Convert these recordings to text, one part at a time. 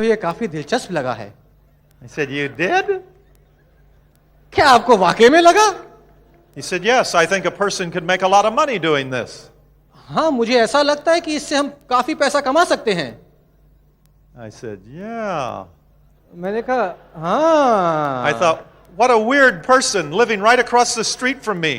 तो ये काफी दिलचस्प लगा है। I said, you did? क्या आपको वाकई में लगा? He said, yes, I think a person could make a lot of money doing this. हाँ, मुझे ऐसा लगता है कि इससे हम काफी पैसा कमा सकते हैं। I said, yeah. मैंने कहा हाँ। I thought, what a weird person living right across the street from me.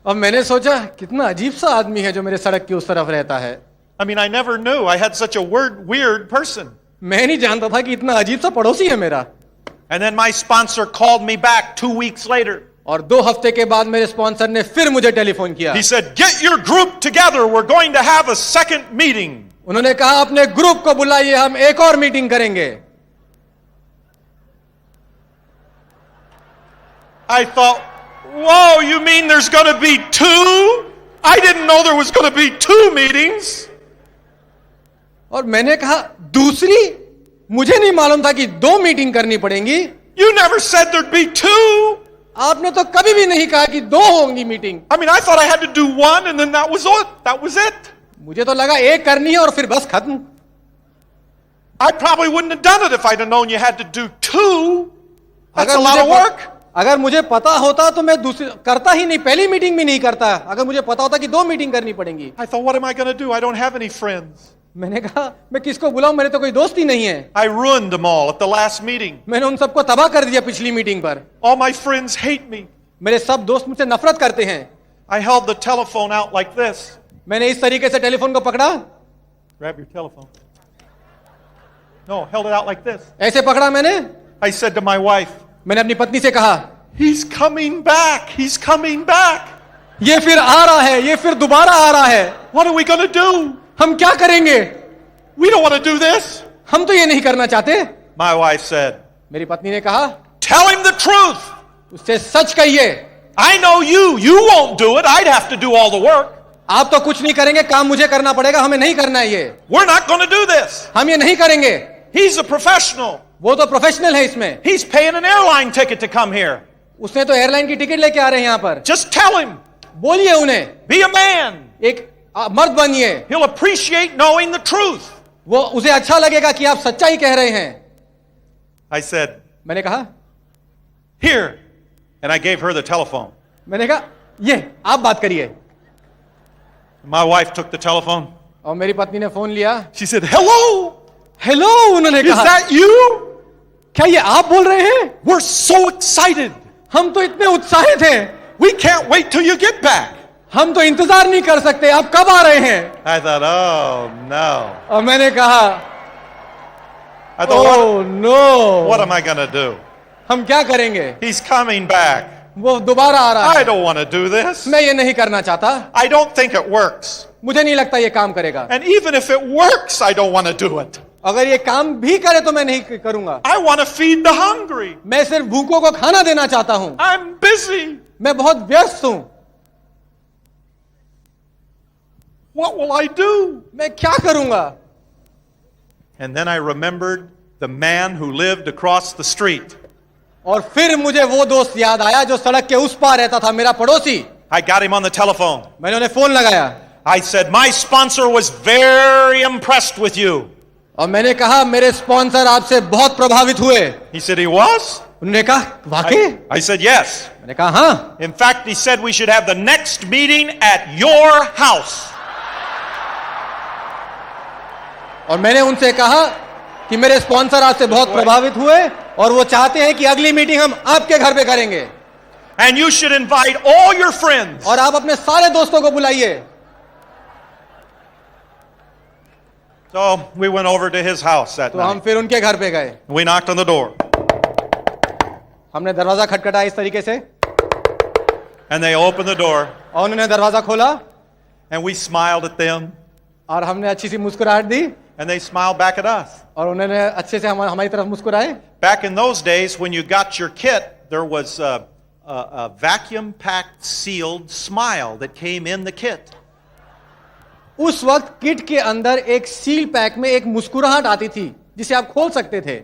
अब मैंने सोचा कितना अजीब सा आदमी है जो मेरे सड़क की उस तरफ रहता है। I mean, I never knew I had such a weird person. मैं नहीं जानता था कि इतना अजीब सा पड़ोसी है मेरा। And then my sponsor called me back 2 weeks later. और 2 हफ्ते के बाद मेरे स्पॉन्सर ने फिर मुझे टेलीफोन किया। He said, get your group together. We're going to have a second meeting. उन्होंने कहा अपने ग्रुप को बुलाइए, हम एक और मीटिंग करेंगे। I thought, whoa, you mean there's going to be 2? I didn't know there was going to be 2 meetings. और मैंने कहा दूसरी? मुझे नहीं मालूम था कि 2 मीटिंग करनी पड़ेंगी। You never said there'd be 2. आपने तो कभी भी नहीं कहा कि 2 होंगी meeting. I mean, I thought I had to do 1 and then that was it. मुझे तो लगा एक करनी है और फिर बस खत्म। I probably wouldn't have done it if I'd have known you had to do 2. That's a lot of work. अगर मुझे पता होता तो मैं दूसरी करता ही नहीं, पहली मीटिंग भी नहीं करता। अगर मुझे पता होता कि 2 मीटिंग करनी पड़ेंगी। I thought, what am I going to do? I don't have any friends. मैंने कहा मैं किसको बुलाऊं, मेरे तो कोई दोस्त ही नहीं है। I ruined them all at the last meeting. मैंने उन सबको तबाह कर दिया पिछली मीटिंग पर। All my friends hate me. मेरे सब दोस्त मुझसे नफरत करते हैं। I held the telephone out like this. मैंने इस तरीके से टेलीफोन को पकड़ा। Grab your telephone. No, held it out like this. ऐसे पकड़ा मैंने। I said to my wife, मैंने अपनी पत्नी से कहा, he's coming back. He's coming back. ये फिर आ रहा है, ये फिर दोबारा आ रहा है। What are we going to do? हम क्या करेंगे? We don't want to do this. हम तो ये नहीं करना चाहते। My wife said, मेरी पत्नी ने कहा, tell him the truth. उससे सच कहिए। I know you won't do it. I'd have to do all the work. आप तो कुछ नहीं करेंगे, काम मुझे करना पड़ेगा, हमें नहीं करना है ये। We're not going to do this. हम ये नहीं करेंगे। He's a professional. वो तो प्रोफेशनल है इसमें। He's paying an airline ticket to come here. उसने तो एयरलाइन की टिकट लेके आ रहे हैं यहाँ पर। Just tell him. बोलिए उन्हें। Be a man. एक मर्द बनिए। He'll appreciate knowing the truth. वो उसे अच्छा लगेगा कि आप सच्चाई कह रहे हैं। I said, मैंने कहा, here. And I gave her the telephone. मैंने कहा ये आप बात करिए। My wife took the telephone. और मेरी पत्नी ने फोन लिया। She said, hello. हेलो, उन्होंने कहा। Is that you? क्या ये आप बोल रहे हैं? We're so excited. हम तो इतने उत्साहित हैं। We can't wait till you get back. हम तो इंतजार नहीं कर सकते, आप कब आ रहे हैं? I thought, oh no. और मैंने कहा, I thought, oh no. what am I going to do? हम क्या करेंगे? He's coming back. वो दोबारा आ रहा I है। don't want to do this. मैं ये नहीं करना चाहता। I don't think it works. मुझे नहीं लगता ये काम करेगा। And even if it works, I don't want to do it. अगर ये काम भी करे तो मैं नहीं करूंगा। I want to feed the hungry. मैं सिर्फ भूखों को खाना देना चाहता हूं। I'm busy. मैं बहुत व्यस्त हूं। What will I do? मैं क्या करूंगा? And then I remembered the man who lived across the street. और फिर मुझे वो दोस्त याद आया जो सड़क के उस पार रहता था, मेरा पड़ोसी। I got him on the telephone. मैंने उन्हें फोन लगाया। I said, my sponsor was very impressed with you. और मैंने कहा मेरे स्पॉन्सर आपसे बहुत प्रभावित हुए। He said, he was? उन्होंने कहा वाकई? I said, yes. मैंने कहा हाँ। In fact, he said we should have the next meeting at your house. और मैंने उनसे कहा कि मेरे स्पॉन्सर आपसे बहुत प्रभावित हुए और वो चाहते हैं कि अगली मीटिंग हम आपके घर पे करेंगे। And you should invite all your friends. और आप अपने सारे दोस्तों को बुलाइए। So we went over to his house that तो हम night. फिर उनके घर पे गए। We knocked on the door. हमने दरवाजा खटखटाया इस तरीके से। And they opened the door. और उन्होंने दरवाजा खोला। And we smiled at them. और हमने अच्छी सी मुस्कुराहट दी। And they smiled back at us. और उन्होंने अच्छे से हमारी तरफ मुस्कुराए। Back in those days, when you got your kit, there was a vacuum-packed, sealed smile that came in the kit. उस वक्त किट के अंदर एक सील पैक में एक मुस्कुराहट आती थी जिसे आप खोल सकते थे।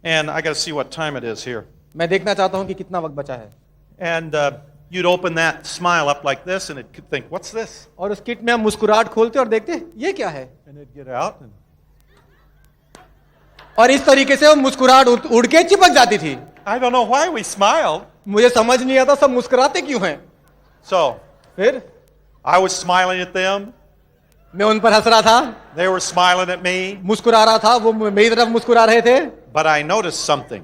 And I got to see what time it is here. मैं देखना चाहता हूं कि कितना वक्त बचा है। And you'd open that smile up like this, and it could think, "What's this?" और उस किट में हम मुस्कुराहट खोलते और देखते ये क्या है। And it'd get out, and और इस तरीके से वो मुस्कुराहट उड़ के चिपक जाती थी। I don't know why we smiled. मुझे समझ नहीं आता सब मुस्कुराते क्यों हैं। So, फिर I was smiling at them. मैं उन पर हंस रहा था, They were smiling at me. मुस्कुरा रहा था, वो मेरी तरफ मुस्कुरा रहे थे। But I noticed something.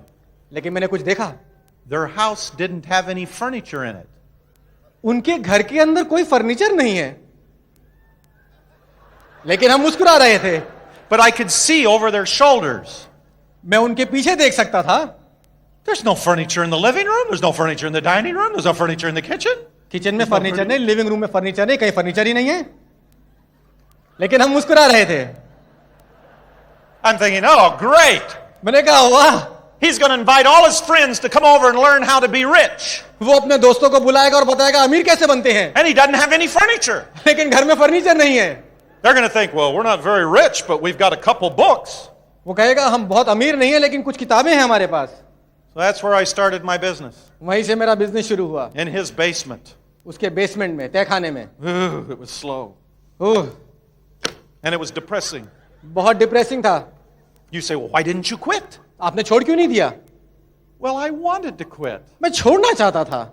लेकिन मैंने कुछ देखा, Their house didn't have any furniture in it. उनके घर के अंदर कोई फर्नीचर नहीं है, लेकिन हम मुस्कुरा रहे थे। But I could see over their shoulders. मैं उनके पीछे देख सकता था। There's no furniture in the living room. There's no furniture in the dining room. There's no furniture in the kitchen. Kitchen में फर्नीचर नहीं, लिविंग रूम में furniture नहीं, कहीं फर्नीचर ही नहीं है, लेकिन हम मुस्कुरा रहे थे। I'm thinking, oh, great. मैंने कहा वाह, He's going to invite all his friends to come over and learn how to be rich. वो अपने दोस्तों को बुलाएगा और बताएगा अमीर कैसे बनते हैं, And he doesn't have any furniture. लेकिन घर में फर्नीचर नहीं है। They're going to think, well, we're not very rich, but we've got a couple books. वो कहेगा हम बहुत अमीर नहीं है, लेकिन कुछ किताबें हैं हमारे पास। So that's where I started my business. वहीं से मेरा बिजनेस शुरू हुआ, In his basement. उसके बेसमेंट में, तहखाने में। Ooh, it was slow. Oh, And it was depressing. बहुत डिप्रेसिंग था। You say, well, why didn't you quit? आपने छोड़ क्यों नहीं दिया? Well, I wanted to quit. मैं छोड़ना चाहता था,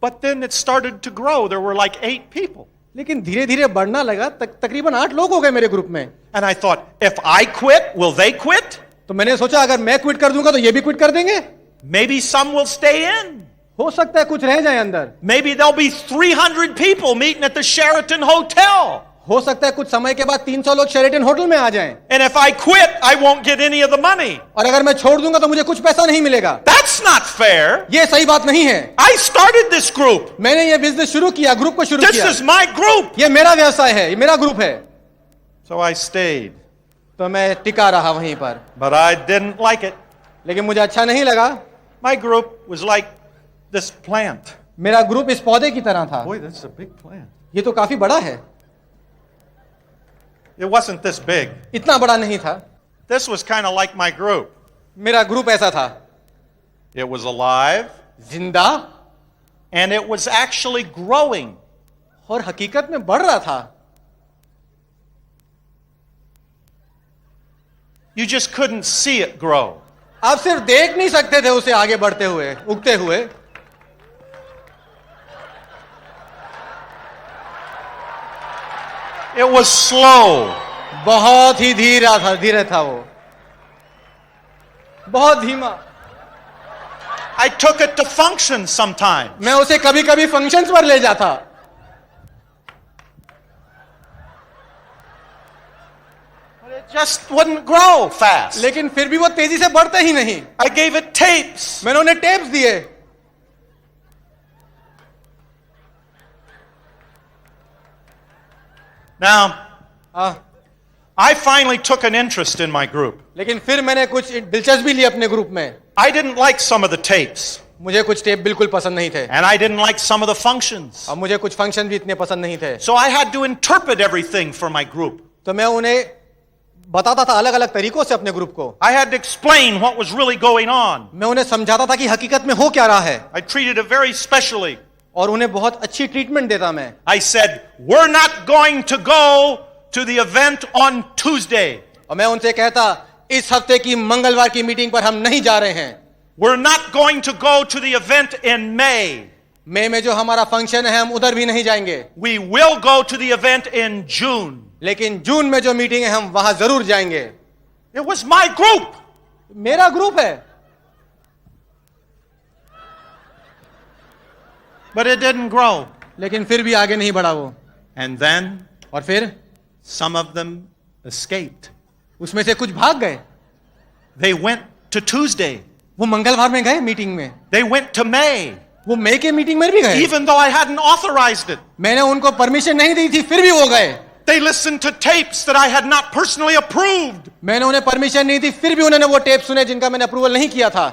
But then it started to grow. There were like 8 people. लेकिन धीरे धीरे बढ़ना लगा। तकरीबन 8 लोग हो गए मेरे ग्रुप में। And I thought, if I quit, will they quit? तो मैंने सोचा अगर मैं क्विट कर दूंगा तो ये भी क्विट कर देंगे। Maybe some will stay in. हो सकता है कुछ रह जाए अंदर। Maybe there'll be 300 people meeting at the Sheraton Hotel. हो सकता है कुछ समय के बाद 300 लोग शेरेटन होटल में आ जाएं। And if I quit, I won't get any of the money. और अगर मैं छोड़ दूंगा तो मुझे कुछ पैसा नहीं मिलेगा। That's not fair. ये सही बात नहीं है। I started this group. मैंने ये बिजनेस शुरू किया, ग्रुप को शुरू This किया। is my group. ये मेरा व्यवसाय है, ये मेरा ग्रुप है। So I stayed. तो मैं टिका रहा वहीं पर, But I didn't like it. लेकिन मुझे अच्छा नहीं लगा। My group was like this plant. मेरा ग्रुप इस पौधे की तरह था। Boy, that's a big plant. ये तो काफी बड़ा है। It wasn't this big. इतना बड़ा नहीं था। This was kind of like my group. मेरा ग्रुप ऐसा था, It was alive जिंदा and it was actually growing. और हकीकत में बढ़ रहा था। You just couldn't see it grow. आप सिर्फ देख नहीं सकते थे उसे आगे बढ़ते हुए, उगते हुए। It was slow. बहुत ही धीरे था वो, बहुत धीमा। I took it to functions sometimes. मैं उसे कभी कभी फंक्शंस पर ले जाता, But it just wouldn't grow fast. लेकिन फिर भी वो तेजी से बढ़ते ही नहीं। I gave it tapes. मैंने उन्हें टेप्स दिए। Now, I finally took an interest in my group. लेकिन फिर मैंने कुछ दिलचस्पी ली अपने ग्रुप में। I didn't like some of the tapes. मुझे कुछ टेप बिल्कुल पसंद नहीं थे, And I didn't like some of the functions. और मुझे कुछ फंक्शन भी इतने पसंद नहीं थे। So I had to interpret everything for my group. तो मैं उन्हें बताता था अलग अलग तरीकों से अपने ग्रुप को। I had to explain what was really going on. मैं उन्हें समझाता था कि हकीकत में हो क्या रहा है, I treated it very specially. और उन्हें बहुत अच्छी ट्रीटमेंट देता मैं। I said, we're not going to go to the event on Tuesday. और मैं उनसे कहता इस हफ्ते की मंगलवार की मीटिंग पर हम नहीं जा रहे हैं। We're not going to go to the event in May. मई में जो हमारा फंक्शन है हम उधर भी नहीं जाएंगे, We will go to the event in June. लेकिन जून में जो मीटिंग है हम वहां जरूर जाएंगे। It was my group. मेरा ग्रुप है। But it didn't grow. लेकिन फिर भी आगे नहीं बढ़ा वो। And then और फिर some of them escaped. उसमें से कुछ भाग गए। They went to Tuesday. वो मंगलवार में गए मीटिंग में, They went to May. वो मई के मीटिंग में भी गए। Even though I hadn't authorized it. मैंने उनको परमिशन नहीं दी थी, फिर भी वो गए। They listened to tapes that I had not personally approved. मैंने उन्हें परमिशन नहीं दी, फिर भी उन्होंने वो टेप सुने जिनका मैंने अप्रूवल नहीं किया था।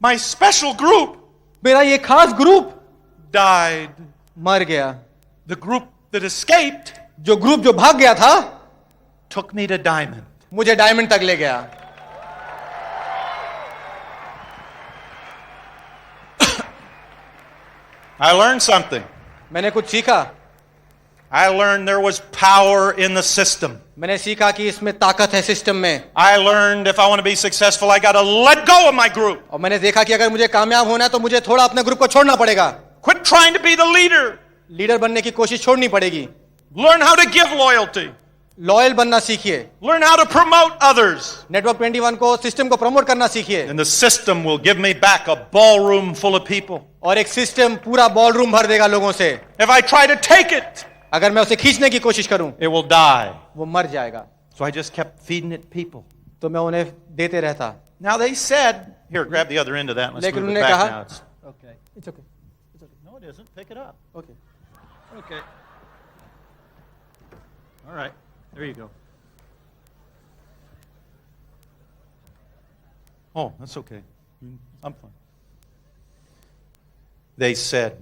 My special group मेरा ये खास ग्रुप died. मर गया। The group that escaped जो ग्रुप जो भाग गया था took me to Diamond. मुझे डायमंड तक ले गया। I learned something. मैंने कुछ सीखा। I learned there was power in the system. मैंने सीखा कि इसमें ताकत है सिस्टम में। I learned if I want to be successful, I got to let go of my group. और मैंने देखा कि अगर मुझे कामयाब होना है तो मुझे थोड़ा अपने ग्रुप को छोड़ना पड़ेगा। Quit trying to be the leader. Leader बनने की कोशिश छोड़नी पड़ेगी। Learn how to give loyalty. Loyal बनना सीखिए। Learn how to promote others. Network 21 को सिस्टम को प्रमोट करना सीखिए। And the system will give me back a ballroom full of people. और एक सिस्टम पूरा बॉल रूम भर देगा लोगों से। If I try to take it, अगर मैं उसे खींचने की कोशिश करूं, it will die. वो मर जाएगा। So I just kept feeding it people. तो मैं उन्हें देते रहता। Now they said, here, grab the other end of that. Let's लेकिन move it उन्होंने back कहा, now. It's- okay, it's okay. No, it isn't. Pick it up. Okay. Okay. All right. There you go. Oh, that's okay. I'm fine. They said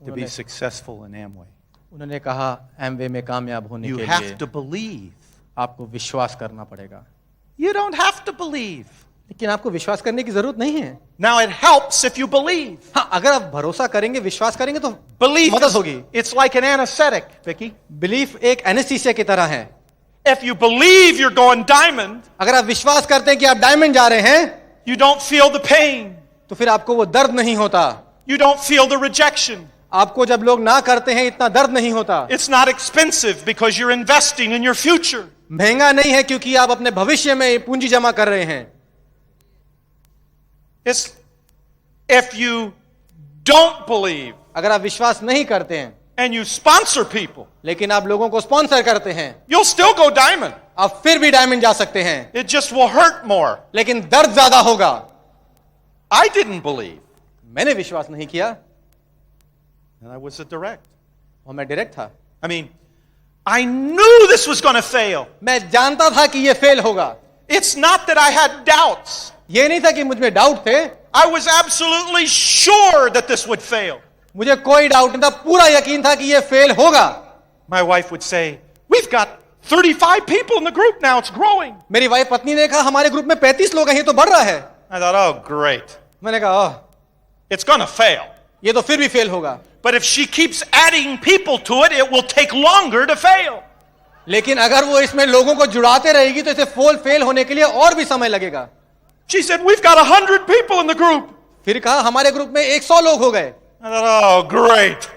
to be successful in Amway, उन्होंने कहा Amway में कामयाब होने you के have लिए to believe. आपको विश्वास करना पड़ेगा। You don't have to believe. लेकिन आपको विश्वास करने की जरूरत नहीं है। Now it helps if you believe. हाँ, अगर आप भरोसा करेंगे, विश्वास करेंगे तो Belief मदद is, होगी। it's like an anesthetic, Vicky. Belief एक एनेस्थीसिया की तरह है। If you believe you're going diamond, अगर आप विश्वास करते हैं कि आप डायमंड जा रहे हैं, you don't feel the pain. तो फिर आपको वो दर्द नहीं होता। You don't feel the rejection. आपको जब लोग ना करते हैं इतना दर्द नहीं होता। It's not expensive because you're investing in your future. महंगा नहीं है क्योंकि आप अपने भविष्य में पूंजी जमा कर रहे हैं। It's if you don't believe अगर आप विश्वास नहीं करते हैं and you sponsor people, लेकिन आप लोगों को स्पॉन्सर करते हैं, you'll still go diamond. आप फिर भी डायमंड जा सकते हैं, It just will hurt more. लेकिन दर्द ज्यादा होगा। I didn't believe. मैंने विश्वास नहीं किया And I was a direct. और मैं डायरेक्ट था। I mean, I knew this was going to fail. मैं जानता था कि ये फेल होगा। It's not that I had doubts. ये नहीं था कि मुझ में डाउट थे, I was absolutely sure that this would fail. मुझे कोई डाउट नहीं था, पूरा यकीन था कि ये फेल होगा। My wife would say, we've got 35 people in the group now, it's growing. मेरी वाइफ पत्नी ने कहा हमारे ग्रुप में 35 लोग हैं, ये तो बढ़ रहा है। I thought, oh, great. मैंने कहा ओह, It's going to fail. ये तो फिर भी फेल होगा। But if she keeps adding people to it, it will take longer to fail. लेकिन अगर वो इसमें लोगों को जुड़ाते रहेगी तो इसे फेल होने के लिए और भी समय लगेगा। She said, we've got 100 people in the group. फिर कहा हमारे ग्रुप में 100 लोग हो गए। I thought, oh, great.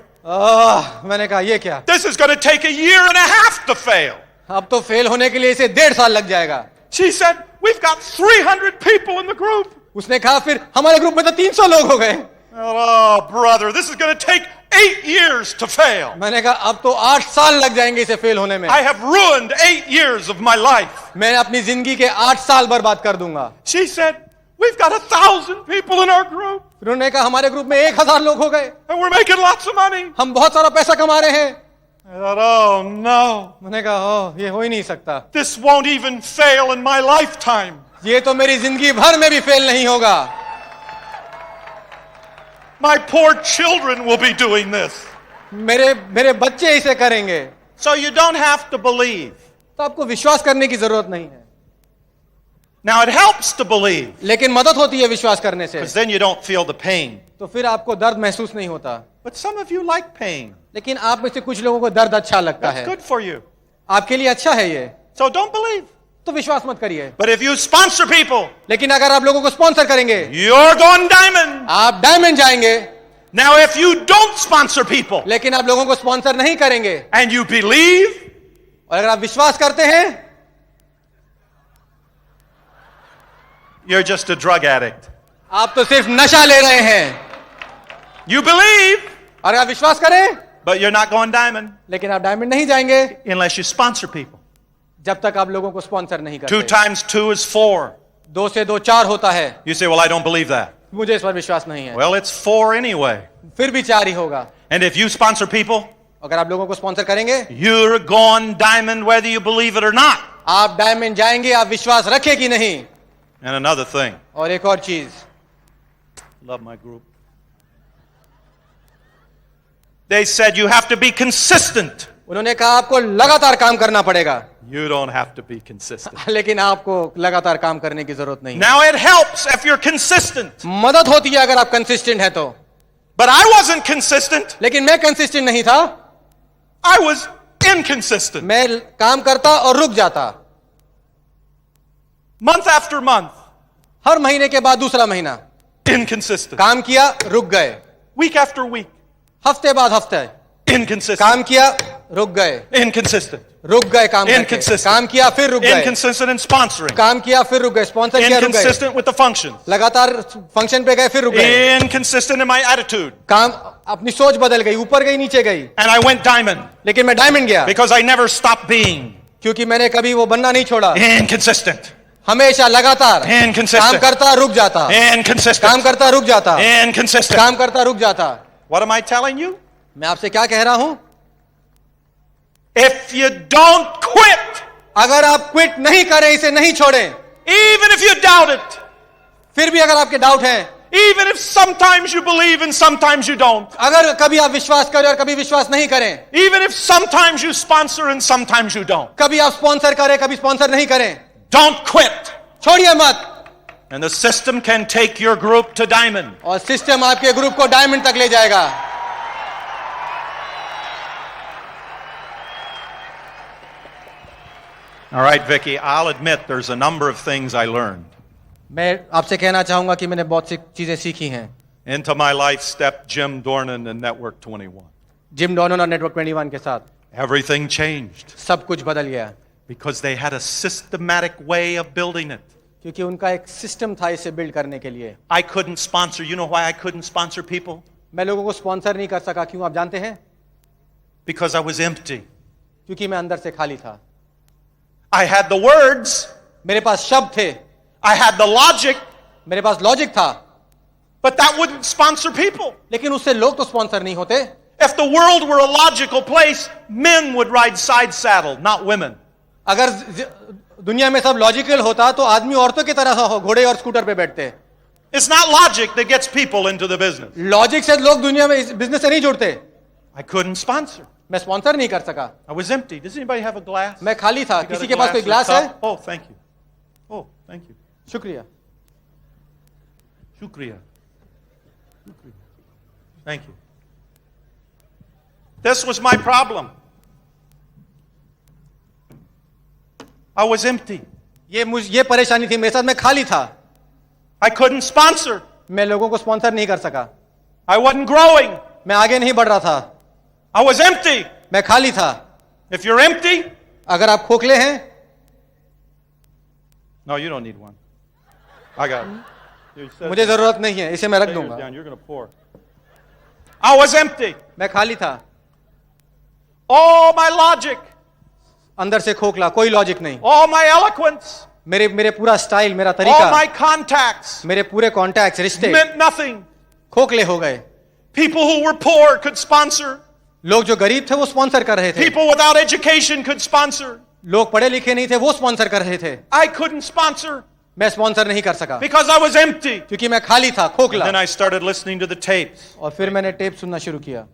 मैंने कहा ये क्या, This is going to take a year and a half to fail. अब तो फेल होने के लिए इसे 1.5 साल लग जाएगा। She said, we've got 300 people in the group. उसने कहा फिर हमारे ग्रुप में तो 300 लोग हो गए। I thought, oh, brother, this is going to take 8 years to fail. मैंने कहा अब तो 8 साल लग जाएंगे इसे फेल होने में। I have ruined 8 years of my life. मैं अपनी जिंदगी के 8 साल बर्बाद कर दूंगा। She said, we've got 1,000 people in our group. फिर उन्होंने कहा हमारे ग्रुप में 1000 लोग हो गए, And we're making lots of money. हम बहुत सारा पैसा कमा रहे हैं। I thought, oh, no. मैंने कहा ओह ये हो ही नहीं सकता, This won't even fail in my lifetime. ये तो मेरी जिंदगी भर में भी फेल नहीं होगा। My poor children will be doing this. मेरे बच्चे इसे करेंगे। So you don't have to believe. तो आपको विश्वास करने की जरूरत नहीं है, Now it helps to believe, लेकिन मदद होती है विश्वास करने से। because then you don't feel the pain. तो फिर आपको दर्द महसूस नहीं होता। But some of you like pain. लेकिन आप में से कुछ लोगों को दर्द अच्छा लगता That's है, good for you. आपके लिए अच्छा है ये, So don't believe. तो विश्वास मत करिए। But if you sponsor people, लेकिन अगर आप लोगों को स्पॉन्सर करेंगे, you're going diamond. आप डायमंड जाएंगे। Now if you don't sponsor people लेकिन आप लोगों को स्पॉन्सर नहीं करेंगे and you believe, और अगर आप विश्वास करते हैं, you're just a drug addict. आप तो सिर्फ नशा ले रहे हैं। You believe, और आप विश्वास करें, but you're not going diamond लेकिन आप डायमंड नहीं जाएंगे unless you sponsor people. जब तक आप लोगों को स्पॉन्सर नहीं 2 करते। times 2 is 4. 2 से 2 4 होता है। You say, well, I don't believe that. मुझे इस पर विश्वास नहीं है। Well, it's 4 anyway. फिर भी 4 ही होगा। And if you sponsor people, अगर आप लोगों को स्पॉन्सर करेंगे, you're going diamond whether you believe it or not. आप डायमंड जाएंगे, आप विश्वास रखें कि नहीं। And another thing, और एक और चीज, love my group. They said you have to be consistent. उन्होंने कहा आपको लगातार काम करना पड़ेगा। You don't have to be consistent. लेकिन आपको लगातार काम करने की जरूरत नहीं है। Now it helps if you're consistent. मदद होती है अगर आप कंसिस्टेंट है तो। But I wasn't consistent. लेकिन मैं कंसिस्टेंट नहीं था। I was inconsistent. मैं काम करता और रुक जाता. Month after month, हर महीने के बाद दूसरा महीना inconsistent. काम किया, रुक गए. Week after week, हफ्ते बाद हफ्ते inconsistent. काम किया, रुक गए. Inconsistent. रुक गए काम करके. Inconsistent. काम किया फिर रुक गए. Inconsistent in sponsoring. काम किया फिर रुक गए. स्पॉन्सर किया, रुक गए. Inconsistent with the functions. लगातार फंक्शन पे गए फिर रुक गए. Inconsistent in my attitude. काम अपनी सोच बदल गई, ऊपर गई नीचे गई. And I went diamond लेकिन मैं डायमंड गया because I never stopped being क्योंकि मैंने कभी वो बनना नहीं छोड़ा. inconsistent. हमेशा लगातार Inconsistent. काम करता रुक जाता. Inconsistent. काम करता रुक जाता. Inconsistent. काम करता रुक जाता. What am I telling you? मैं आपसे क्या कह रहा हूं? If you don't quit, अगर आप क्विट नहीं करें, इसे नहीं छोड़ें, even if you doubt it, फिर भी अगर आपके डाउट हैं, even if sometimes you believe and sometimes you don't, अगर कभी आप विश्वास करें और कभी विश्वास नहीं करें, even if sometimes you sponsor and sometimes you don't, कभी आप स्पॉन्सर करें कभी स्पॉन्सर नहीं करें, don't quit. छोड़िए मत. And the system can take your group to diamond. और सिस्टम आपके ग्रुप को डायमंड तक ले जाएगा. All right, Vicky, I'll admit there's a number of things I learned. मैं आपसे कहना चाहूंगा कि मैंने बहुत सी चीजें सीखी हैं. Into my life stepped Jim Dornan and Network 21. Gym डॉनन और नेटवर्क 21 के साथ Everything changed सब कुछ बदल गया because they had a systematic way of building it. क्योंकि उनका एक सिस्टम था इसे बिल्ड करने के लिए. I couldn't sponsor. You know why I couldn't sponsor people? मैं लोगों को स्पॉन्सर नहीं कर सका. क्यों आप जानते हैं? Because I was empty. क्योंकि मैं अंदर से खाली था. I had the words. मेरे पास शब्द थे. I had the logic. मेरे पास लॉजिक था. But that wouldn't sponsor people. लेकिन उससे लोग तो स्पॉन्सर नहीं होते. If the world were a logical place, men would ride side saddle, not women. अगर दुनिया में सब लॉजिकल होता तो आदमी औरतों की तरह घोड़े और स्कूटर पे बैठते. It's not logic that gets people into the business. Logic से लोग दुनिया में इस बिजनेस से नहीं जुड़ते. I couldn't sponsor. मैं स्पॉन्सर नहीं कर सका. I was empty. Does anybody have a glass? मैं खाली था. You got किसी a के पास कोई or ग्लास है? cup? Oh, thank you. Oh, thank you. शुक्रिया. Shukriya. Thank you. This was my problem. I was empty. ये परेशानी थी मेरे साथ. मैं खाली था. I couldn't sponsor. मैं लोगों को स्पॉन्सर नहीं कर सका. I wasn't growing. मैं आगे नहीं बढ़ रहा था. I was empty. मैं खाली था. If you're empty, अगर आप खोखले हैं, no, you don't need one. I got it. You said मुझे जरूरत नहीं है. इसे मैं रख Lay yours दूंगा. down. You're going to pour. I was empty. मैं खाली था. All my logic, अंदर से खोखला. कोई लॉजिक नहीं. all my eloquence, मेरे पूरा स्टाइल, मेरा all तरीका, my contacts मेरे पूरे कॉन्टैक्ट्स, रिश्ते meant nothing. खोखले हो गए. People who were poor could sponsor. लोग जो गरीब थे वो स्पॉन्सर कर रहे थे. People without education could sponsor. लोग पढ़े लिखे नहीं थे वो स्पॉन्सर कर रहे थे. I couldn't sponsor मैं स्पॉन्सर नहीं कर सका because I was empty. क्योंकि मैं खाली था, खोखला. Then I started listening to the tapes. और फिर मैंने टेप सुनना शुरू किया.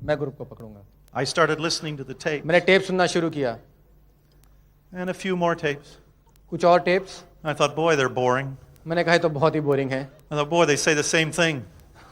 मैं ग्रुप को पकड़ूंगा. I started listening to the tapes. मैंने टेप सुनना शुरू किया. And a few more tapes. कुछ और tapes. I thought, boy, they're boring. मैंने कहा तो बहुत ही बोरिंग है. I thought, boy, they say the same thing.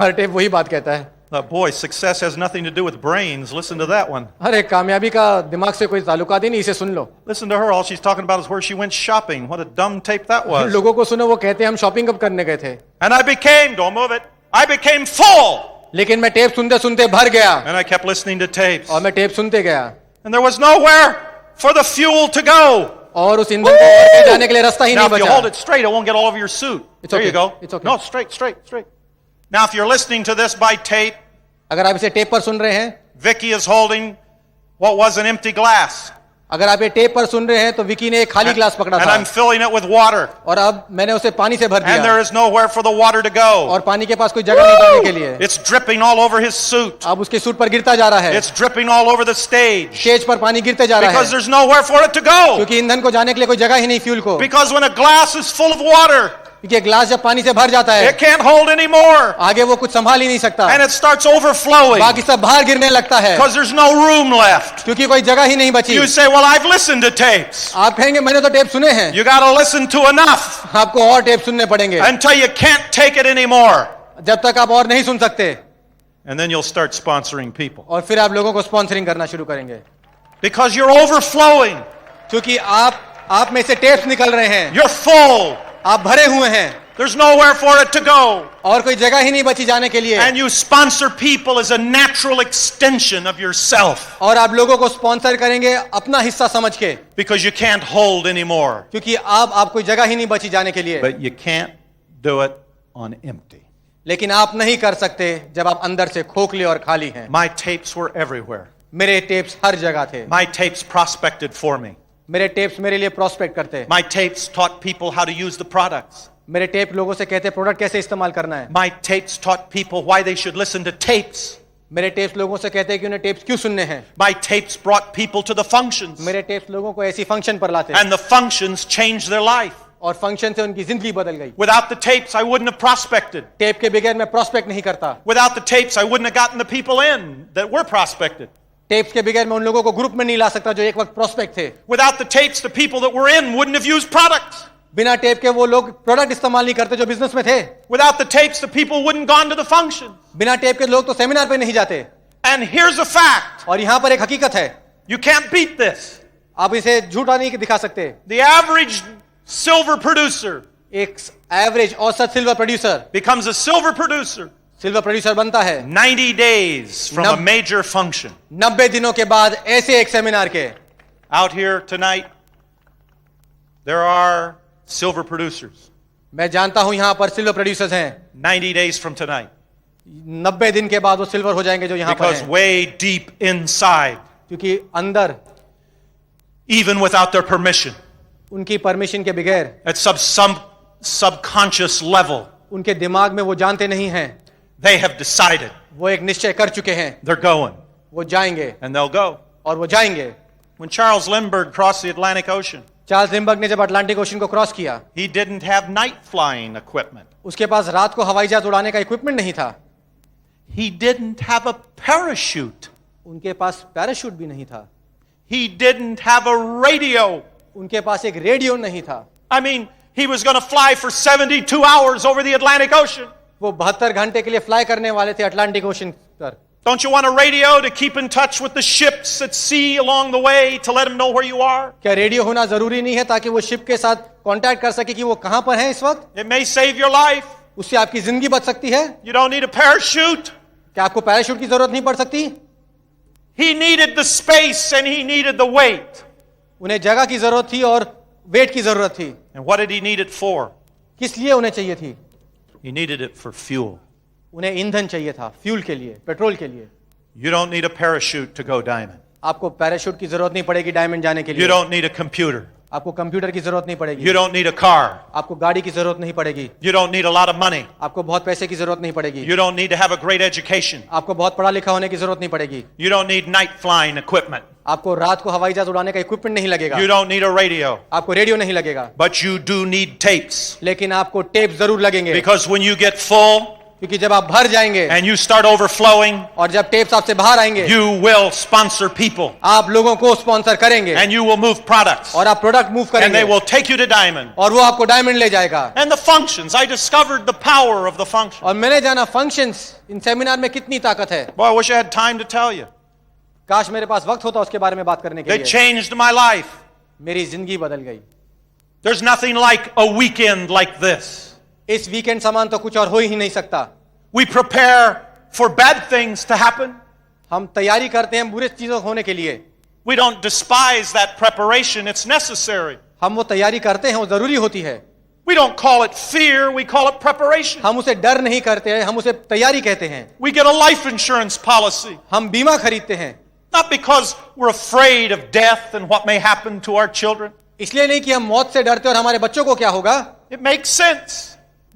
Her tape वही बात कहता है. I thought, boy, success has nothing to do with brains. Listen to that one. अरे कामयाबी का दिमाग से कोई ताल्लुकात ही नहीं, इसे सुन लो. Listen to her. All she's talking about is where she went shopping. What a dumb tape that was. लोगों को सुनो वो कहते हैं हम शॉपिंग कब करने गए थे. And I became, don't move it, I became full. लेकिन मैं टेप सुनते सुनते भर गया. And I kept listening to tapes. और मैं टेप सुनते गया. And there was nowhere for the fuel to go. और उस ईंधन को और कहीं जाने के लिए रास्ता ही Now, नहीं if you hold बचा. it straight, it won't get all over your suit. It's There okay. you go. It's okay. No, straight, straight, straight. Now, if you're listening to this by tape, अगर आप इसे tape पर सुन रहे हैं, Vicky is holding what was an empty glass. अगर आप ये tape पर सुन रहे हैं तो विकी ने एक खाली ग्लास पकड़ा And था. I'm filling it with water. और अब मैंने उसे पानी से भर And दिया. there is nowhere for the water to go. और पानी के पास कोई जगह नहीं जाने के लिए. It's dripping all over his suit. अब उसके सूट पर गिरता जा रहा है. It's dripping all over the stage. Stage पर पानी गिरते जा रहा Because है. there's nowhere for it to go. क्योंकि ईंधन को जाने के लिए कोई जगह ही नहीं फ्यूल को. Because when a glass is full of water, क्योंकि ग्लास जब पानी से भर जाता है, it can't hold anymore. आगे वो कुछ संभाल ही नहीं सकता. And it starts overflowing. बाकी सब बाहर गिरने लगता है. Because there's no room left. क्योंकि कोई जगह ही नहीं बची. You say, well, I've listened to tapes. आप कहेंगे मैंने तो टेप सुने हैं. You got to listen to enough आपको और टेप सुनने पड़ेंगे until you can't take it anymore. जब तक आप और नहीं सुन सकते. And then you'll start sponsoring people. और फिर आप लोगों को स्पॉन्सरिंग करना शुरू करेंगे, Because you're overflowing. क्योंकि आप में से टेप्स निकल रहे हैं, You're full. आप भरे हुए हैं, There's nowhere for it to go. और कोई जगह ही नहीं बची जाने के लिए। And you sponsor people as a natural extension of yourself. और आप लोगों को स्पॉन्सर करेंगे अपना हिस्सा समझ के, Because you can't hold anymore. क्योंकि आप कोई जगह ही नहीं बची जाने के लिए। But you can't do it on empty. लेकिन आप नहीं कर सकते जब आप अंदर से खोखले और खाली हैं। My tapes were everywhere. मेरे टेप्स हर जगह थे। My tapes prospected for me. मेरे टेप्स मेरे लिए प्रोस्पेक्ट करते। My tapes taught people how to use the products. मेरे टेप लोगों से कहते प्रोडक्ट कैसे इस्तेमाल करना है। My tapes taught people why they should listen to tapes. मेरे टेप्स लोगों से कहते हैं कि उन्हें टेप्स क्यों सुनने हैं। My tapes brought people to the functions. मेरे टेप्स लोगों को ऐसी फंक्शन पर लाते हैं, And the functions changed their life. और फंक्शन से उनकी जिंदगी बदल गई। Without the tapes, I wouldn't have prospected. Tape के बगैर मैं प्रोस्पेक्ट नहीं करता। Without the tapes, I wouldn't have gotten the people in that were prospected. Tapes के बगैर मैं उन लोगों को ग्रुप में नहीं ला सकता जो एक वक्त प्रोस्पेक्ट थे। Without the tapes, the people that were in wouldn't have used products. बिना टेप के वो लोग प्रोडक्ट इस्तेमाल नहीं करते जो बिजनेस में थे। Without the tapes, the people wouldn't gone to the function. बिना टेप के लोग तो सेमिनार पे नहीं जाते। And here's a fact. और यहां पर एक हकीकत है, You can't beat this. आप इसे झूठा नहीं दिखा सकते। The average silver producer एक एवरेज औसत silver producer becomes a silver producer silver producer बनता है 90 days from a Num- major function. 90 दिनों के बाद ऐसे एक सेमिनार के। Out here tonight, there are silver producers. मैं जानता हूं यहां पर सिल्वर प्रोड्यूसर्स हैं। 90 days from tonight. 90 दिन के बाद वो सिल्वर हो जाएंगे जो यहां पर Because हैं, way deep inside, क्योंकि अंदर even without their permission, उनकी परमिशन के बगैर at some subconscious level, उनके दिमाग में वो जानते नहीं हैं, they have decided वो एक निश्चय कर चुके हैं, they're going, वो जाएंगे and they'll go. और वो जाएंगे। When Charles Lindbergh crossed the Atlantic Ocean, Charles Limburg ने जब अटलांटिक ओशन को क्रॉस किया, he didn't have night flying equipment. उसके पास रात को हवाई जहाज उड़ाने का इक्विपमेंट नहीं था, He didn't have a parachute. उनके पास पैराशूट भी नहीं था, He didn't have a radio. उनके पास एक रेडियो नहीं था। I mean, he was going to fly for 72 hours over the Atlantic Ocean. वो 72 घंटे के लिए फ्लाई करने वाले थे अटलांटिक ओशन पर। Don't you want a radio to keep in touch with the ships at sea along the way to let them know where you are? क्या radio होना जरूरी नहीं है ताकि वो शिप के साथ कांटेक्ट कर सके कि वो कहां पर है इस वक्त? It may save your life. उससे आपकी जिंदगी बच सकती है। You don't need a parachute. क्या आपको पैराशूट की जरूरत नहीं पड़ सकती? He needed the space and he needed the weight. उन्हें जगह की जरूरत थी और वेट की जरूरत थी। And what did he need it for? किस लिए उन्हें चाहिए थी? He needed it for fuel. उन्हें ईंधन चाहिए था, फ्यूल के लिए, पेट्रोल के लिए। You don't need a parachute to go diamond. आपको पैराशूट की जरूरत नहीं पड़ेगी डायमंड जाने के You लिए। don't need a computer. आपको कंप्यूटर की जरूरत नहीं पड़ेगी। You don't need a car. आपको गाड़ी की जरूरत नहीं पड़ेगी। You don't need a lot of money. आपको बहुत पैसे की जरूरत नहीं पड़ेगी। You don't need to have a great education. आपको बहुत पढ़ा लिखा होने की जरूरत नहीं पड़ेगी। You don't need night flying equipment. आपको रात को हवाई जहाज उड़ाने का इक्विपमेंट नहीं लगेगा। You don't need a radio. आपको रेडियो नहीं लगेगा। But you do need tapes. लेकिन आपको टेप जरूर लगेंगे, Because when you get full क्योंकि जब आप भर जाएंगे and you start overflowing, और जब टेप्स आपसे बाहर आएंगे, you will sponsor people. आप लोगों को स्पॉन्सर करेंगे And you will move products. और आप प्रोडक्ट मूव And they करेंगे will take you to diamond. और वो आपको डायमंड ले जाएगा। And the functions. I discovered the power of the function. और मैंने जाना फंक्शंस, इन सेमिनार में कितनी ताकत है। Boy, I wish I had time to tell you. काश मेरे पास वक्त होता उसके बारे में बात करने के They लिए। changed my life. मेरी जिंदगी बदल गई। There's nothing like a weekend like this. इस वीकेंड समान तो कुछ और हो ही नहीं सकता। We prepare for bad things to happen. हम तैयारी करते हैं बुरे चीजों होने के लिए। We don't despise that preparation. It's necessary. हम वो तैयारी करते हैं, वो जरूरी होती है। We don't call it fear. We call it preparation. हम उसे डर नहीं करते हैं, हम उसे तैयारी कहते हैं। We get a life insurance policy. हम बीमा खरीदते हैं, Not because we're afraid of death and what may happen to our children. इसलिए नहीं कि हम मौत से डरते और हमारे बच्चों को क्या होगा। It makes sense.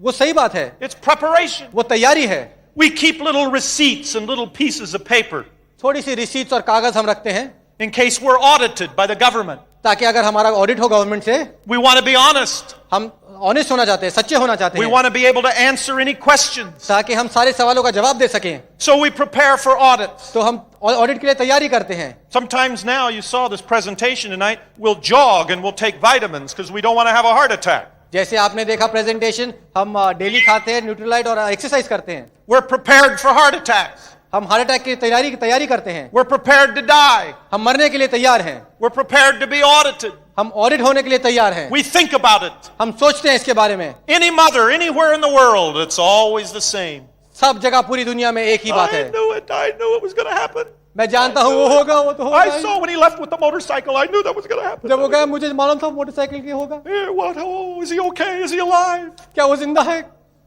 वो सही बात है, It's preparation. वो तैयारी है। We keep little receipts and little pieces of paper थोड़ी सी रिसीट्स और कागज हम रखते हैं in case we're audited by the government. ताकि अगर हमारा ऑडिट हो गवर्नमेंट से, We want to be honest. हम ऑनेस्ट होना चाहते हैं, सच्चे होना चाहते We हैं, want to be able to answer any questions. ताकि हम सारे सवालों का जवाब दे सकें। So we prepare for audits. तो हम ऑडिट के लिए तैयारी करते हैं। Sometimes now, you saw this presentation tonight, we'll jog and we'll take vitamins because we don't want to have a heart attack. जैसे आपने देखा प्रेजेंटेशन, हम डेली खाते हैं न्यूट्रीलाइट और एक्सरसाइज करते हैं। We're prepared for heart attacks. हम हार्ट अटैक की तैयारी करते हैं। We're prepared to die. हम मरने के लिए तैयार हैं। We're prepared to be audited. हम ऑडिट होने के लिए तैयार हैं। We think about it. हम सोचते हैं इसके बारे में। Any mother, anywhere in the world, it's always the same. सब जगह पूरी दुनिया में एक ही बात है। I knew it was going to happen. मैं जानता हूँ वो होगा, वो तो होगा। I saw when he left with the motorcycle, I knew that was going to happen. जब वो गया मुझे मालूम था मोटरसाइकिल की होगा। What? Oh, is he okay? Is he alive? क्या वो जिंदा है?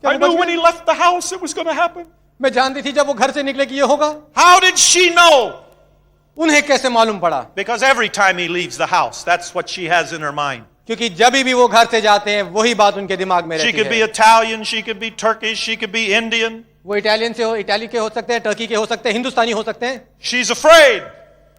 I knew when he left the house it was going to happen. मैं जानती थी जब वो घर से निकले कि ये होगा। How did she know? उन्हें कैसे मालूम पड़ा? Because every time he leaves the house, that's what she has in her mind. क्योंकि जब भी वो घर से जाते हैं वही बात उनके दिमाग में रहती है। She could be Italian, she could be Turkish, she could be Indian. वो इटालियन से हो, इटाली के हो सकते हैं, टर्की के हो सकते हैं, हिंदुस्तानी हो सकते हैं। She's afraid.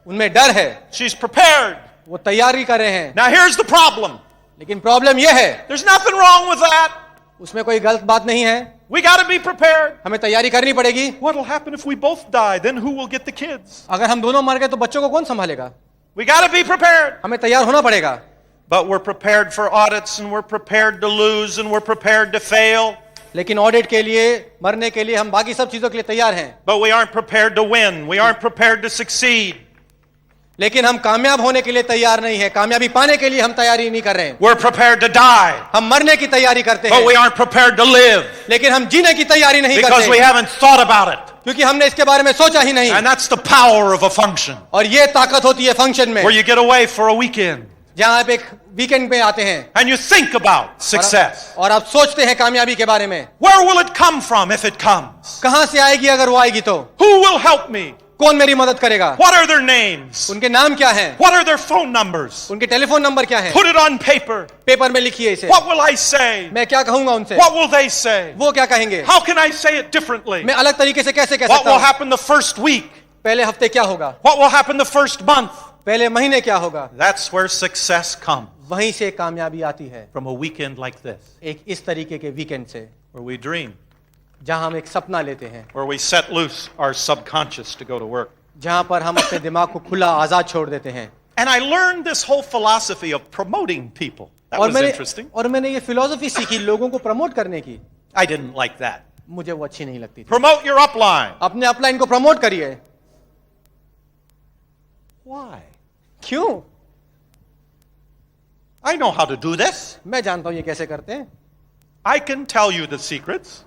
उनमें डर है। She's prepared. वो तैयारी कर रहे हैं। Now here's the problem. लेकिन प्रॉब्लम ये है, There's nothing wrong with that. उसमें कोई गलत बात नहीं है। We got to be prepared. हमें तैयारी करनी पड़ेगी। What will happen if we both die? Then who will get the kids? अगर हम दोनों मर गए तो बच्चों को कौन संभालेगा? We got to be prepared. हमें तैयार होना पड़ेगा। But we're prepared for audits and we're prepared to lose and we're prepared to fail. लेकिन ऑडिट के लिए, मरने के लिए हम बाकी सब चीजों के लिए तैयार हैं। But we aren't prepared to win. We aren't prepared to succeed. लेकिन हम कामयाब होने के लिए तैयार नहीं है। कामयाबी पाने के लिए हम तैयारी नहीं कर रहे हैं। We're prepared to die. हम मरने की तैयारी करते हैं। But we aren't prepared to live. लेकिन हम जीने की तैयारी नहीं Because we करते haven't thought about it. क्योंकि हमने इसके बारे में सोचा ही नहीं। And that's the power of a function. और ये ताकत होती है फंक्शन में, Where you get away for a weekend. जहां आप एक वीकेंड पे आते हैं And you think about success. और आप सोचते हैं कामयाबी के बारे में। Where will it come from if it comes? कहां से आएगी अगर वो आएगी तो? Who will help me? कौन मेरी मदद करेगा? What are their names? उनके नाम क्या हैं? What are their phone numbers? उनके टेलीफोन नंबर क्या हैं? Put it on paper. Paper में लिखिए इसे। What will I say? मैं क्या कहूंगा उनसे? What will they say? वो क्या कहेंगे? How can I say it differently? मैं अलग तरीके से कैसे कह What सकता will हूँ? happen the first week? पहले हफ्ते क्या होगा? What will happen the first month? पहले महीने क्या होगा? That's where success comes. वहीं से कामयाबी आती है। From a weekend like this. एक इस तरीके के वीकेंड से, Where we dream. जहां हम एक सपना लेते हैं, Where we set loose our subconscious to go to work. जहां पर हम अपने दिमाग को खुला आजाद छोड़ देते हैं। And I learned this whole philosophy of promoting people. That was interesting. और मैंने ये फिलॉसफी सीखी लोगों को प्रमोट करने की। I didn't like that. मुझे वो अच्छी नहीं लगती थी। Promote your upline. अपने अपलाइन को प्रमोट करिए। Why? क्यों? I know how to do this. मैं जानता हूं ये कैसे करते हैं। I can tell you the secrets.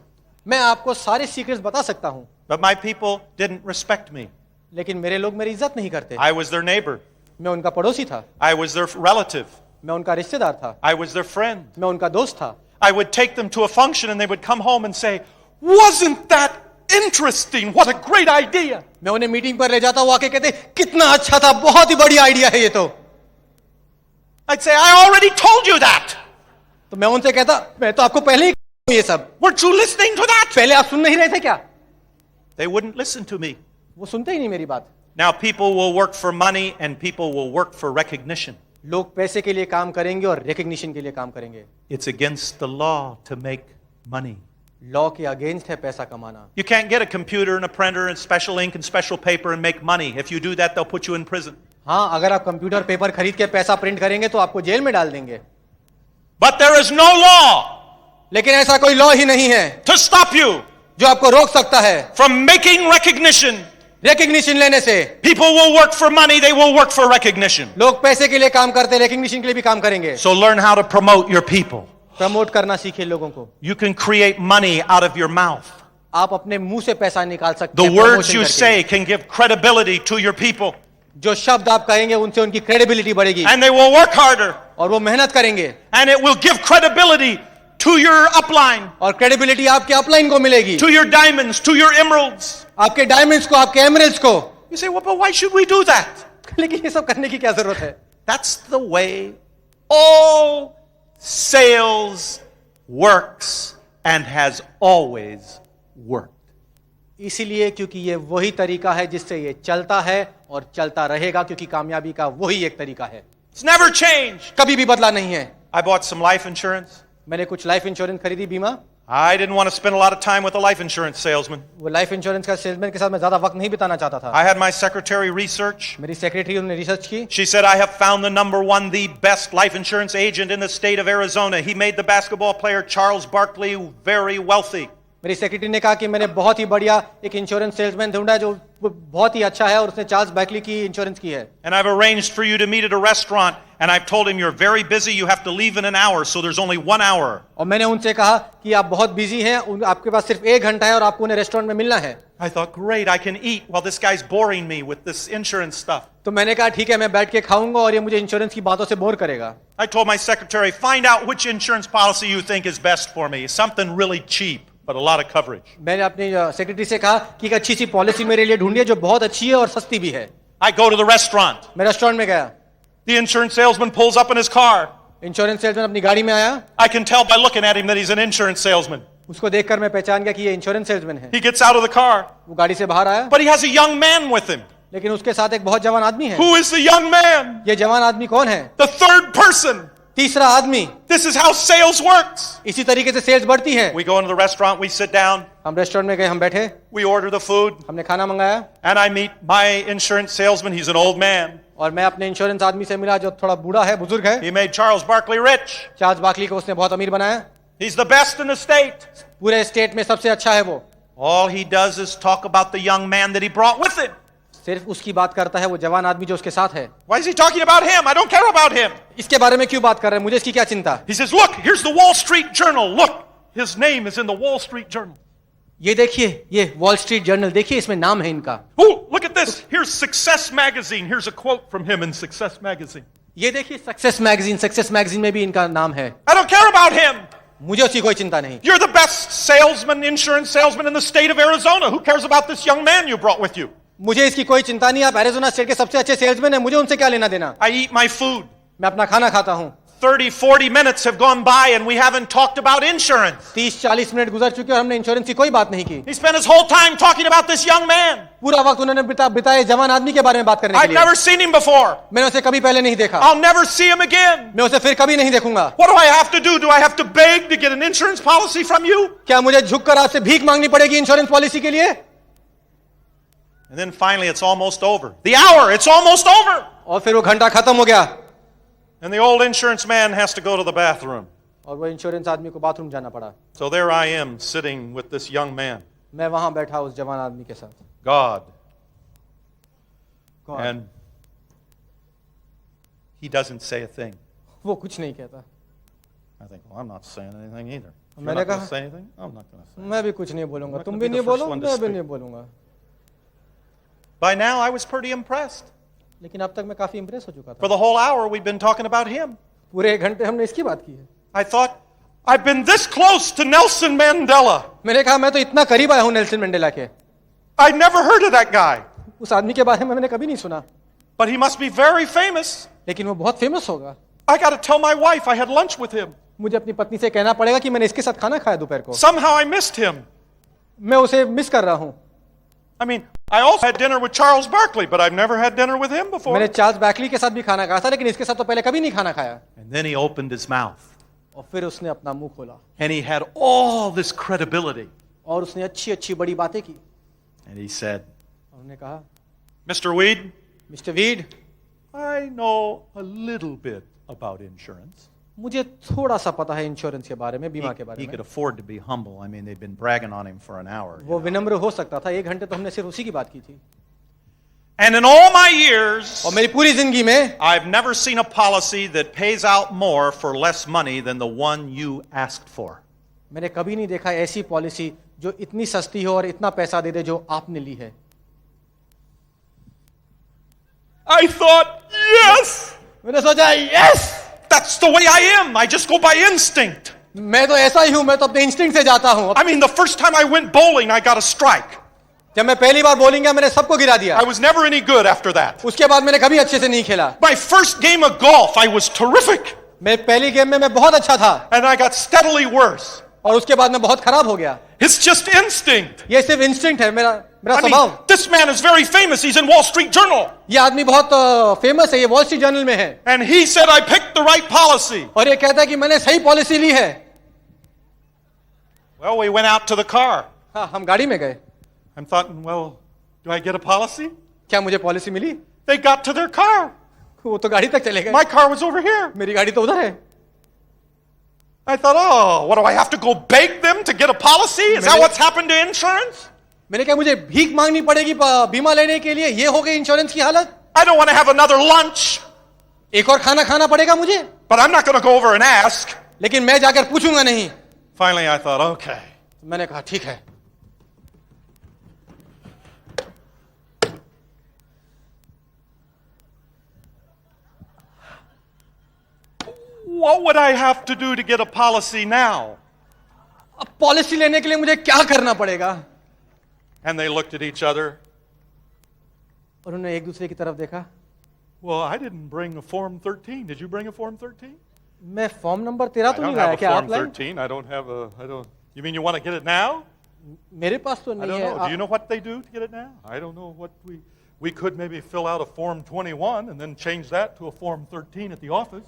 मैं आपको सारे सीक्रेट्स बता सकता हूं। But my people didn't respect me. लेकिन मेरे लोग मेरी इज्जत नहीं करते। I was their neighbor. मैं उनका पड़ोसी था। I was their relative. मैं उनका रिश्तेदार था। I was their friend. मैं उनका दोस्त था। I would take them to a function and they would come home and say, "Wasn't that interesting? What a great idea." मैं उन्हें मीटिंग पर ले जाता, वो आके कहते कितना अच्छा था, बहुत ही बड़ी आइडिया है ये तो। I'd say, "I already told you that." तो मैं उनसे कहता, मैं तो आपको पहले ही ये सब। Weren't you listening to that? पहले आप सुन नहीं रहे थे क्या? They wouldn't listen to me. वो सुनते ही नहीं मेरी बात। Now people will work for money and people will work for recognition. लोग पैसे के लिए काम करेंगे और रिकग्निशन के लिए काम करेंगे। It's against the law to make money. Law के अगेंस्ट है पैसा कमाना। You can't get a computer and a printer and special ink and special paper and make money. If you do that, they'll put you in prison. हाँ, अगर आप computer paper खरीद के पैसा प्रिंट करेंगे तो आपको जेल में डाल देंगे। But there is no law लेकिन ऐसा कोई लॉ ही नहीं है to stop you जो आपको रोक सकता है from making recognition. रिकग्निशन लेने से। People will work for money, they will work for recognition. लोग पैसे के लिए काम करते, रिकग्निशन के लिए भी काम करेंगे। So learn how to promote your people. Promote करना सीखिए लोगों को। You can create money out of your mouth. आप अपने मुंह से पैसा निकाल सकते The हैं। words promotion you करके। say can give credibility to your people. जो शब्द आप कहेंगे उनसे उनकी क्रेडिबिलिटी बढ़ेगी And they will work harder. और वो मेहनत करेंगे And it will give credibility to your upline, और क्रेडिबिलिटी आपके अपलाइन को मिलेगी, to your diamonds, to your emeralds. आपके डायमंड्स को, आपके एमरल्ड्स को। You say, well, but why should we do that? लेकिन ये सब करने की क्या जरूरत है? That's the way all sales works and has always worked. इसीलिए क्योंकि ये वही तरीका है जिससे ये चलता है और चलता रहेगा, क्योंकि कामयाबी का वही एक तरीका है। It's never changed. कभी भी बदला नहीं है। I bought some life insurance. मैंने कुछ लाइफ इंश्योरेंस खरीदी, बीमा। I didn't want to spend a lot of time with a life insurance salesman. वो लाइफ इंश्योरेंस का सेल्समैन के साथ मैं ज्यादा वक्त नहीं बिताना चाहता था। I had my secretary research. मेरी सेक्रेटरी उन्होंने रिसर्च की। She said, I have found the number one, the best life insurance agent in the state of Arizona. He made the basketball player Charles Barkley very wealthy. मेरी secretary ने कहा कि मैंने बहुत ही बढ़िया एक इंश्योरेंस सेल्समैन ढूंढा है जो बहुत ही अच्छा है और उसने चार्ल्स बैकली की इंश्योरेंस की है. And I've arranged for you to meet at a restaurant, and I've told him you're very busy, you have to leave in an hour, so there's only 1 hour. और मैंने उनसे कहा कि आप बहुत बिजी हैं, आपके पास सिर्फ 1 घंटा है और आपको उन्हें रेस्टोरेंट में मिलना है. I thought, great, I can eat while this guy's boring me with this insurance stuff. तो मैंने कहा ठीक है, मैं बैठ के खाऊंगा और ये मुझे इंश्योरेंस की बातों से बोर करेगा. I told my secretary, find out which insurance policy you think is best for me. Something really cheap, but a lot of coverage. मैंने अपनी सेक्रेटरी से कहा कि एक अच्छी सी पॉलिसी मेरे लिए ढूंढिए जो बहुत अच्छी है और सस्ती भी है. I go to the restaurant. मैं रेस्टोरेंट में गया. The insurance salesman pulls up in his car. Insurance salesman अपनी गाड़ी में आया. I can tell by looking at him that he's an insurance salesman. उसको देखकर मैं पहचान गया कि ये इंश्योरेंस सेल्समैन है. He gets out of the car. वो गाड़ी से बाहर आया. But he has a young man with him. लेकिन उसके साथ एक बहुत जवान आदमी है. Who is the young man? ये जवान आदमी कौन है? The third person. तीसरा आदमी. This is how sales works. इसी तरीके से सेल्स बढ़ती है. We go into the restaurant, we sit down. हम रेस्टोरेंट में गए, हम बैठे. We order the food. हमने खाना मंगाया. And I meet my insurance salesman. He's an old man. और मैं अपने इंश्योरेंस आदमी से मिला जो थोड़ा बूढ़ा है, बुजुर्ग है. He made Charles Barkley rich. Charles Barkley को उसने बहुत अमीर बनाया. He's the best in the state. पूरे स्टेट में सबसे अच्छा है वो. All he does is talk about the young man that he brought with him. सिर्फ उसकी बात करता है वो जवान आदमी जो उसके साथ है. Why is he talking about him? I don't care about him. इसके बारे में क्यों बात कर रहे हैं? मुझे इसकी क्या चिंता? He says, look, here's the Wall Street Journal. Look, his name is in the Wall Street Journal. ये देखिए, ये वॉल स्ट्रीट जर्नल देखिए, इसमें नाम है इनका. Oh, look at this. Here's Success Magazine. Here's a quote from him in Success Magazine. ये देखिए सक्सेस मैगजीन में भी इनका नाम है. I don't care about him. मुझे उसकी कोई चिंता नहीं. You're the best salesman, insurance salesman in the state of Arizona. Who cares about this young man you brought with you? मुझे इसकी कोई चिंता नहीं. आप एरिज़ोना स्टेट के सबसे अच्छे सेल्समैन हैं, मुझे उनसे क्या लेना देना. I eat my food. मैं अपना खाना खाता हूँ. 30-40 minutes have gone by and we haven't talked about insurance. 30-40 minute गुजर चुके और हमने इंश्योरेंस की कोई बात नहीं की. He spent his whole time talking about this young man. पूरा वक्त उन्होंने बिताया जवान आदमी के बारे में बात करने के I've लिए. never seen him before. मैंने उसे कभी पहले नहीं देखा. I'll never see him again. मैं उसे फिर कभी नहीं देखूंगा. What do I have to do? Do I have to beg to get an insurance policy from you? क्या मुझे झुककर आपसे भीख मांगनी पड़ेगी इंश्योरेंस पॉलिसी के लिए? And then finally it's almost over. The hour, it's almost over. और फिर वो घंटा खत्म हो गया. And the old insurance man has to go to the bathroom. और वो इंश्योरेंस आदमी को बाथरूम जाना पड़ा. So there I am sitting with this young man. मैं वहां बैठा उस जवान आदमी के साथ. God. And he doesn't say a thing. वो कुछ नहीं कहता. I think, well, I'm not saying anything either. You're मैंने not going कहा, to say anything? I'm not going to say. मैं भी कुछ नहीं बोलूंगा. not तुम gonna भी be the नहीं first बोलो, one to मैं भी speak. नहीं बोलूंगा. By now I was pretty impressed. लेकिन अब तक मैं काफी इंप्रेस हो चुका For था. the whole hour we've been talking about him. पूरे 1 घंटे हमने इसकी बात की है. I thought, I've been this close to Nelson Mandela. मैंने कहा मैं तो इतना करीब आया हूं नेल्सन मंडेला के. I'd never heard of that guy. उस आदमी के बारे में मैंने कभी नहीं सुना. But he must be very famous. लेकिन वो बहुत फेमस होगा. I got to tell my wife I had lunch with him. मुझे अपनी पत्नी से कहना पड़ेगा कि मैंने इसके साथ खाना खाया दोपहर को. Somehow I missed him. मैं उसे मिस कर रहा हूं. I mean, I also had dinner with Charles Barkley, but I've never had dinner with him before. मैंने चार्ल्स बैकली के साथ भी खाना खाया था लेकिन इसके साथ तो पहले कभी नहीं खाना खाया. And then he opened his mouth. और फिर उसने अपना मुंह खोला. And he had all this credibility. और उसने अच्छी बड़ी बातें की. And he said, उन्होंने कहा, Mr. Weed, mister weed, I know a little bit about insurance. मुझे थोड़ा सा पता है इंश्योरेंस के बारे में, बीमा के बारे He में. could afford to be humble. I mean, they'd been bragging on him for an hour. वो विनम्र हो सकता था. 1 घंटे तो हमने सिर्फ उसी की बात की थी. And in all my years, और मेरी पूरी जिंदगी में I've never seen a policy that pays out more for less money than the one you asked for. मैंने कभी नहीं देखा ऐसी पॉलिसी जो इतनी सस्ती हो और इतना पैसा दे दे जो आपने ली है. I thought, yes, मैंने सोचा yes, that's the way I am. I just go by instinct. मैं तो ऐसा ही हूं. मैं तो अपने इंस्टिंक्ट से जाता हूं. I mean, the first time I went bowling, I got a strike. जब मैं पहली बार बॉलिंग किया मैंने सबको गिरा दिया. I was never any good after that. उसके बाद मैंने कभी अच्छे से नहीं खेला. My first game of golf, I was terrific. मैं पहली गेम में मैं बहुत अच्छा था. And I got steadily worse. और उसके बाद मैं बहुत खराब हो गया. It's just instinct. ये सिर्फ इंस्टिंक्ट है, मेरा I mean, स्वभाव. this man is very famous. He's in Wall Street Journal. ये आदमी बहुत फेमस है, ये वॉल स्ट्रीट जर्नल में है. And he said I picked the right policy. और ये कहता है कि मैंने सही पॉलिसी ली है. Well, we went out to the car. हाँ, हम गाड़ी में गए. I'm thought, well, do I get a policy? क्या मुझे पॉलिसी मिली? They got to their car. वो तो गाड़ी तक चले गए. My car was over here. मेरी गाड़ी तो उधर है. I thought, oh, what do I have to go beg them to get a policy? Is that what's happened to insurance? मैंने कहा मुझे भीख मांगनी पड़ेगी बीमा लेने के लिए, ये हो गई इंश्योरेंस की हालत. I don't want to have another lunch. एक और खाना खाना पड़ेगा मुझे. But I'm not going to go over and ask. लेकिन मैं जाकर पूछूंगा नहीं. Finally, I thought, okay. मैंने कहा ठीक है. What would I have to do to get a policy now? अब पॉलिसी लेने के लिए मुझे क्या करना पड़ेगा? And they looked at each other. और उन्होंने एक दूसरे की तरफ देखा. Well, I didn't bring a Form 13. Did you bring a Form 13? मैं फॉर्म नंबर 13 तो नहीं लाया. क्या आप लाए? Form 13. I don't have a. I don't. You mean you want to get it now? मेरे पास तो I नहीं don't है. know. Do you know what they do to get it now? I don't know what we could maybe fill out a Form 21 and then change that to a Form 13 at the office.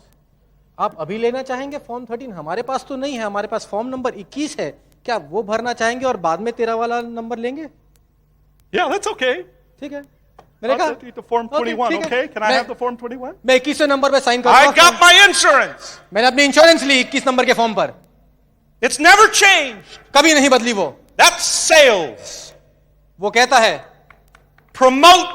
आप अभी लेना चाहेंगे form 13? हमारे पास तो नहीं है. हमारे पास form number 21 है. क्या वो भरना चाहेंगे और बाद में 13 वाला नंबर लेंगे? Yeah, that's okay. ठीक है. मैंने कहा the Form 21, okay? Can I have the Form 21? मैं 21वें नंबर पे साइन करूंगा. I got my insurance. मैंने अपनी इंश्योरेंस ली 21 नंबर के फॉर्म पर. It's never changed. कभी नहीं बदली वो. That's sales. वो कहता है Promote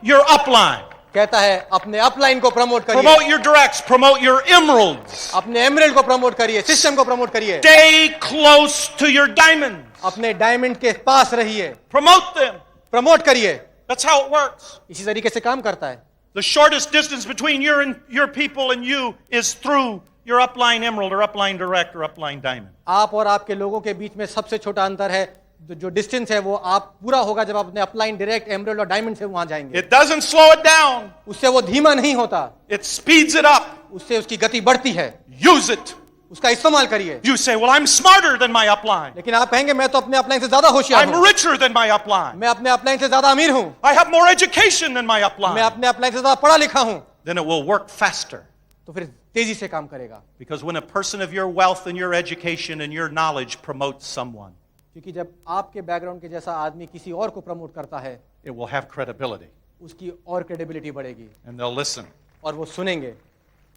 your upline. कहता है अपने अपलाइन को प्रमोट करिए. Promote your directs. Promote your emeralds. अपने एमरल्ड को प्रमोट करिए. सिस्टम को प्रमोट करिए. Stay close to your diamonds. अपने डायमंड के पास रहिए. Promote them. प्रमोट करिए. That's how it works. इसी तरीके से काम करता है. The shortest distance between your people and you is through your upline emerald or upline direct or upline diamond. आप और आपके लोगों के बीच में सबसे छोटा अंतर है जो डिस्टेंस है वो आप पूरा होगा जब आप अपने अपलाइन डायरेक्ट एमरल्ड और डायमंड से वहां जाएंगे. It doesn't slow it down. उससे वो धीमा नहीं होता. It speeds it up. उससे उसकी गति बढ़ती है. Use it. उसका इस्तेमाल करिए. You say, well, I'm smarter than my upline. लेकिन आप कहेंगे मैं तो अपने अपलाइन से ज्यादा होशियार हूं. I'm richer than my upline. मैं अपने अपलाइन से ज्यादा अमीर हूं. I have more education than my मैं upline. अपने अपलाइन से ज्यादा पढ़ा लिखा हूं. Then it will work faster. तो फिर तेजी से काम करेगा. Because when a person of your wealth and your education and your knowledge promotes someone, क्योंकि जब आपके बैकग्राउंड के जैसा आदमी किसी और को प्रमोट करता है, it will have credibility. उसकी और क्रेडिबिलिटी बढ़ेगी. And they'll listen. और वो सुनेंगे.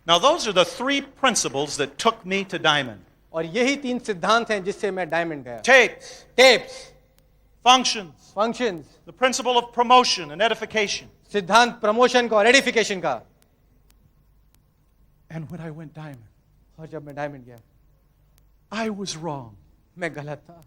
Now those are the three principles that took me to diamond. और यही 3 सिद्धांत हैं जिससे मैं डायमंड गया. Tapes, functions, functions, the principle of promotion and edification. सिद्धांत प्रमोशन का और एडिफिकेशन का. And when I went diamond, और जब मैं डायमंड गया, I was wrong. मैं गलत था.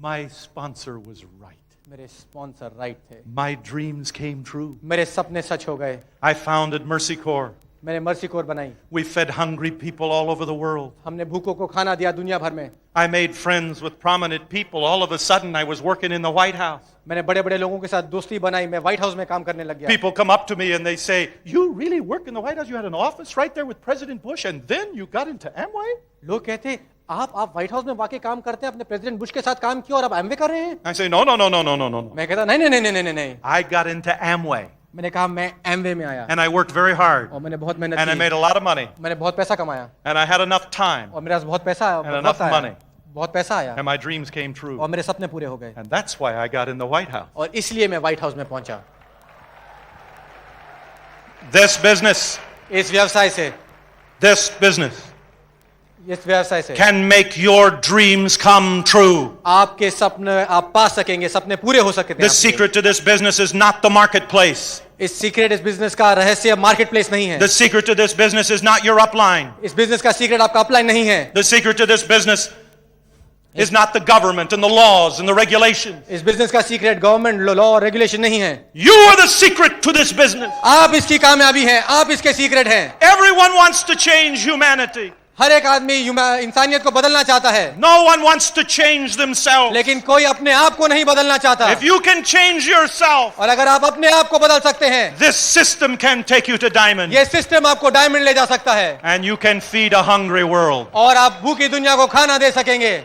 My sponsor was right. मेरे स्पॉन्सर राइट थे. My dreams came true. मेरे सपने सच हो गए. I founded Mercy Corps. मैंने मर्सी कोर बनाई. We fed hungry people all over the world. हमने भूखों को खाना दिया दुनिया भर में. I made friends with prominent people. All of a sudden I was working in the White House. मैंने बड़े-बड़े लोगों के साथ दोस्ती बनाई. मैं व्हाइट हाउस में काम करने लग गया. People come up to me and they say, "You really work in the White House? You had an office right there with President Bush and then you got into Amway?" लोग कहते आप white house में वाकई काम करते हैं, अपने president Bush के साथ काम किया और अब एमवे कर रहे हैं. I say, "No, no, no, no, no, no, no." मैं कहता नहीं. I got into Amway. मैंने कहा मैं एमवे में आया. And I worked very hard. और मैंने बहुत मेहनत And I की. made a lot of money. मैंने बहुत पैसा कमाया. And I had enough time. और मेरे पास बहुत पैसा आया. And enough money. बहुत पैसा आया. And my dreams came true. और मेरे सपने पूरे हो गए. And that's why I got in the White House. और इसलिए मैं व्हाइट हाउस में पहुंचा. This business, इस व्यवसाय से, this business इस व्यवसाय से can make your dreams come true. आपके सपने आप पा सकेंगे, सपने पूरे हो सकते हैं. The secret to this business is not the marketplace. इस सीक्रेट इस बिजनेस का रहस्य मार्केट प्लेस नहीं है. The secret to this business is not your upline. इस बिजनेस का सीक्रेट आपका अपलाइन नहीं है. The secret to this business is not the government and the laws and the regulations. इस बिजनेस का सीक्रेट गवर्नमेंट लॉ और regulation नहीं है. You are the secret to this business. आप इसकी कामयाबी हैं, आप इसके सीक्रेट हैं. Everyone wants to change humanity. हर एक आदमी इंसानियत को बदलना चाहता है. No one wants to change themselves. लेकिन कोई अपने आप को नहीं बदलना चाहता. If you can change yourself, और अगर आप अपने आप को बदल सकते हैं, this system can take you to diamond. ये सिस्टम आपको डायमंड ले जा सकता है. And you can feed a hungry world. और आप भूखी दुनिया को खाना दे सकेंगे.